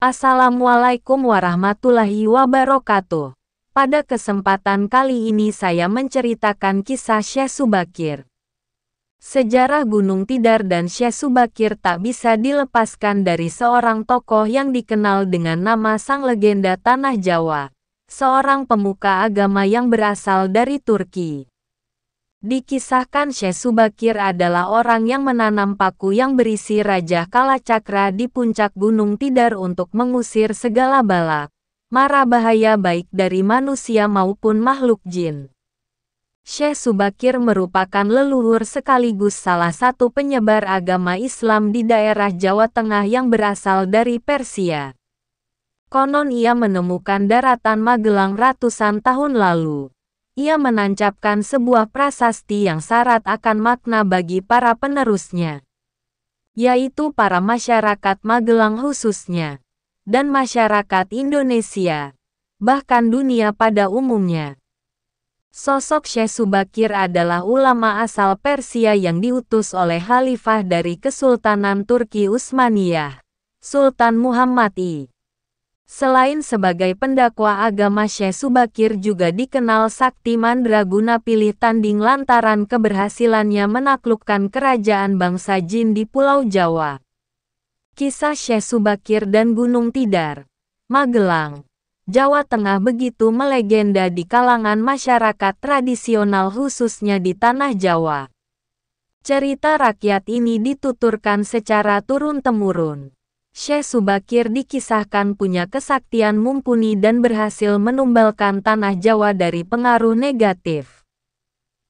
Assalamualaikum warahmatullahi wabarakatuh. Pada kesempatan kali ini saya menceritakan kisah Syekh Subakir. Sejarah Gunung Tidar dan Syekh Subakir tak bisa dilepaskan dari seorang tokoh yang dikenal dengan nama sang legenda Tanah Jawa, seorang pemuka agama yang berasal dari Turki. Dikisahkan Syekh Subakir adalah orang yang menanam paku yang berisi Raja Kalacakra di puncak Gunung Tidar untuk mengusir segala bala, mara bahaya baik dari manusia maupun makhluk jin. Syekh Subakir merupakan leluhur sekaligus salah satu penyebar agama Islam di daerah Jawa Tengah yang berasal dari Persia. Konon ia menemukan daratan Magelang ratusan tahun lalu. Ia menancapkan sebuah prasasti yang syarat akan makna bagi para penerusnya, yaitu para masyarakat Magelang khususnya, dan masyarakat Indonesia, bahkan dunia pada umumnya. Sosok Syekh Subakir adalah ulama asal Persia yang diutus oleh khalifah dari Kesultanan Turki Utsmaniyah, Sultan Muhammad I. Selain sebagai pendakwa agama, Syekh Subakir juga dikenal sakti mandraguna pilih tanding lantaran keberhasilannya menaklukkan kerajaan bangsa jin di Pulau Jawa. Kisah Syekh Subakir dan Gunung Tidar, Magelang, Jawa Tengah begitu melegenda di kalangan masyarakat tradisional khususnya di Tanah Jawa. Cerita rakyat ini dituturkan secara turun-temurun. Syekh Subakir dikisahkan punya kesaktian mumpuni dan berhasil menumbalkan Tanah Jawa dari pengaruh negatif.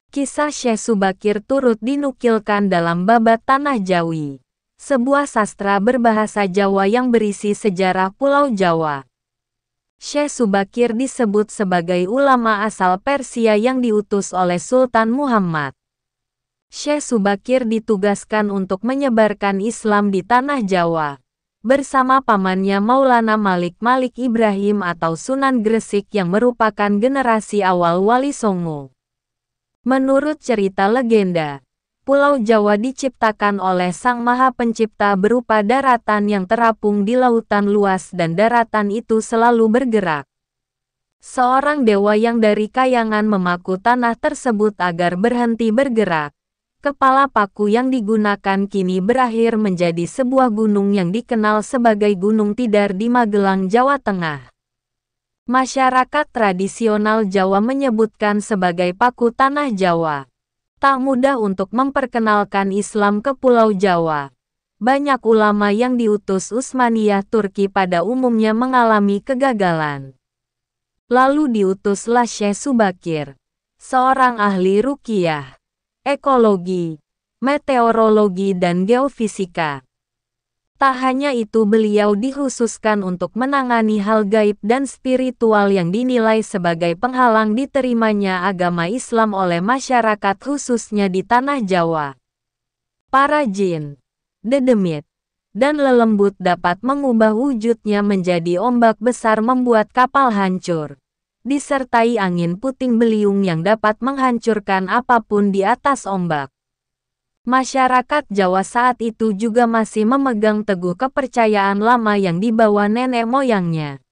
Kisah Syekh Subakir turut dinukilkan dalam Babat Tanah Jawi, sebuah sastra berbahasa Jawa yang berisi sejarah Pulau Jawa. Syekh Subakir disebut sebagai ulama asal Persia yang diutus oleh Sultan Muhammad. Syekh Subakir ditugaskan untuk menyebarkan Islam di Tanah Jawa bersama pamannya Maulana Malik Ibrahim atau Sunan Gresik yang merupakan generasi awal Wali Songo. Menurut cerita legenda, Pulau Jawa diciptakan oleh Sang Maha Pencipta berupa daratan yang terapung di lautan luas dan daratan itu selalu bergerak. Seorang dewa yang dari kayangan memaku tanah tersebut agar berhenti bergerak. Kepala paku yang digunakan kini berakhir menjadi sebuah gunung yang dikenal sebagai Gunung Tidar di Magelang, Jawa Tengah. Masyarakat tradisional Jawa menyebutkan sebagai paku Tanah Jawa. Tak mudah untuk memperkenalkan Islam ke Pulau Jawa. Banyak ulama yang diutus Utsmaniyah Turki pada umumnya mengalami kegagalan. Lalu diutuslah Syekh Subakir, seorang ahli ruqyah, ekologi, meteorologi dan geofisika. Tak hanya itu, beliau dikhususkan untuk menangani hal gaib dan spiritual yang dinilai sebagai penghalang diterimanya agama Islam oleh masyarakat khususnya di Tanah Jawa. Para jin, dedemit, dan lelembut dapat mengubah wujudnya menjadi ombak besar membuat kapal hancur, disertai angin puting beliung yang dapat menghancurkan apapun di atas ombak. Masyarakat Jawa saat itu juga masih memegang teguh kepercayaan lama yang dibawa nenek moyangnya.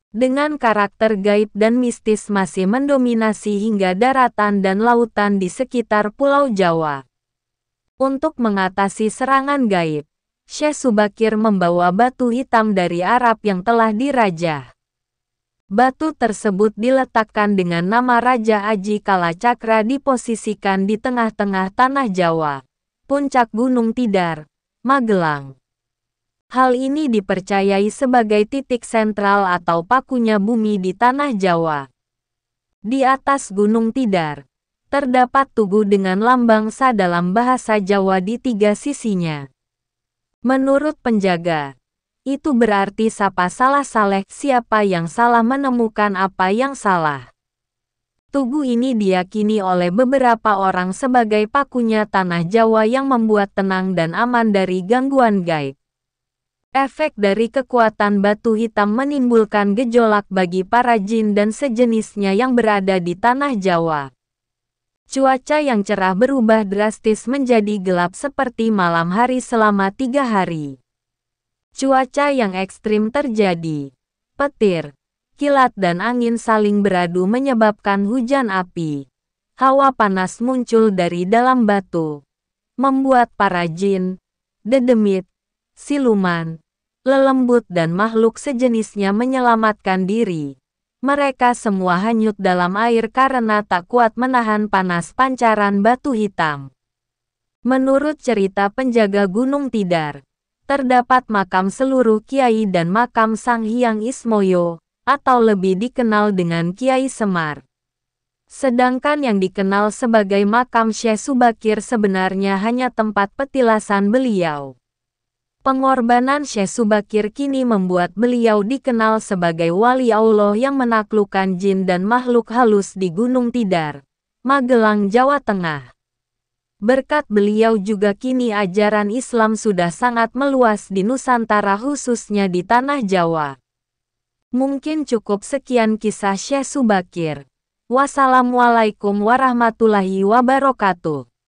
Dengan karakter gaib dan mistis masih mendominasi hingga daratan dan lautan di sekitar Pulau Jawa. Untuk mengatasi serangan gaib, Syekh Subakir membawa batu hitam dari Arab yang telah dirajah. Batu tersebut diletakkan dengan nama Raja Aji Kalacakra diposisikan di tengah-tengah Tanah Jawa, puncak Gunung Tidar, Magelang. Hal ini dipercayai sebagai titik sentral atau pakunya bumi di Tanah Jawa. Di atas Gunung Tidar, terdapat tugu dengan lambang Sa dalam bahasa Jawa di tiga sisinya. Menurut penjaga, itu berarti sapa salah saleh, siapa yang salah menemukan apa yang salah. Tugu ini diyakini oleh beberapa orang sebagai pakunya Tanah Jawa yang membuat tenang dan aman dari gangguan gaib. Efek dari kekuatan batu hitam menimbulkan gejolak bagi para jin dan sejenisnya yang berada di Tanah Jawa. Cuaca yang cerah berubah drastis menjadi gelap seperti malam hari selama 3 hari. Cuaca yang ekstrim terjadi. Petir, kilat dan angin saling beradu menyebabkan hujan api. Hawa panas muncul dari dalam batu, membuat para jin, dedemit, siluman, lelembut dan makhluk sejenisnya menyelamatkan diri. Mereka semua hanyut dalam air karena tak kuat menahan panas pancaran batu hitam. Menurut cerita penjaga Gunung Tidar, terdapat makam seluruh kiai dan makam Sang Hyang Ismoyo, atau lebih dikenal dengan Kiai Semar. Sedangkan yang dikenal sebagai makam Syekh Subakir sebenarnya hanya tempat petilasan beliau. Pengorbanan Syekh Subakir kini membuat beliau dikenal sebagai wali Allah yang menaklukkan jin dan makhluk halus di Gunung Tidar, Magelang, Jawa Tengah. Berkat beliau juga kini ajaran Islam sudah sangat meluas di Nusantara khususnya di Tanah Jawa. Mungkin cukup sekian kisah Syekh Subakir. Wassalamualaikum warahmatullahi wabarakatuh.